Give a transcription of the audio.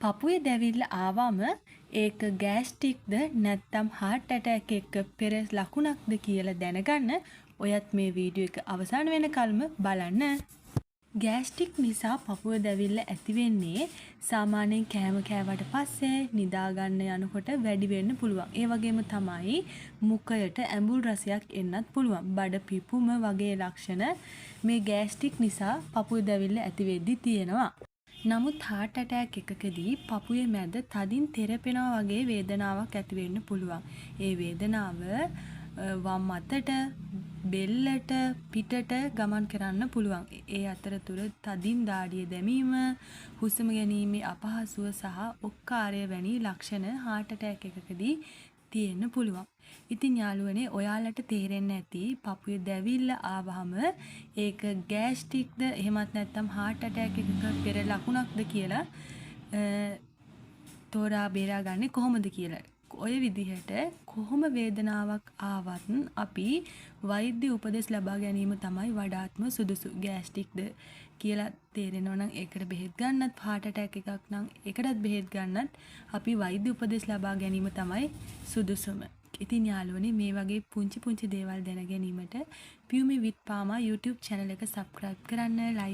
පපුවේ දැවිල්ල ආවම ඒක ගෑස්ටික්ද නැත්නම් heart attack එක පෙර ලකුණක්ද කියලා දැනගන්න ඔයත් මේ වීඩියෝ එක අවසන් වෙනකල්ම බලන්න. ගෑස්ටික් නිසා පපුව දැවිල්ල ඇති වෙන්නේ සාමාන්‍යයෙන් කෑම කෑවට පස්සේ නිදා ගන්න යනකොට වැඩි වෙන්න පුළුවන්. ඒ වගේම තමයි මුඛයට ඇඹුල් රසයක් එන්නත් පුළුවන්. බඩ පිපුම වගේ ලක්ෂණ මේ ගෑස්ටික් නිසා පපුව දැවිල්ල ඇති වෙද්දී තියෙනවා. නමුත් heart attack එකකදී පපුවේ මැද තදින් තෙරපෙනවා වගේ වේදනාවක් ඇති වෙන්න පුළුවන්. ඒ වේදනාව වම් අතට, බෙල්ලට, පිටට ගමන් කරන්න පුළුවන්. ඒ අතරතුර තදින් දාඩිය දැමීම, හුස්ම ගැනීමේ අපහසුව සහ ඔක්කාරය වැනි ලක්ෂණ heart attack එකකදී තියෙන්න පුළුවන්. ඉතින් යාළුවනේ ඔයාලට තේරෙන්නේ නැති පපුවේ දැවිල්ල ආවහම ඒක ගෑස්ටික්ද එහෙමත් නැත්නම් heart attack එකක පෙර ලකුණක්ද කියලා තෝරා බේරා ගන්නේ කොහොමද කියලා. ඔය විදිහට කොහොම වේදනාවක් ආවත් අපි වෛද්‍ය උපදෙස් ලබා ගැනීම තමයි වඩාත්ම සුදුසු. ගෑස්ටික්ද කියලා තේරෙනවා නම් ඒකට බෙහෙත් ගන්නත්, heart attack එකක් නම් ඒකටත් බෙහෙත් ගන්නත් අපි වෛද්‍ය උපදෙස් ලබා ගැනීම තමයි සුදුසුම. ඉතින් යාළුවනේ මේ වගේ පුංචි දේවල් දැන ගැනීමට පියුමි විත් පාමා YouTube channel එක subscribe කරන්න, like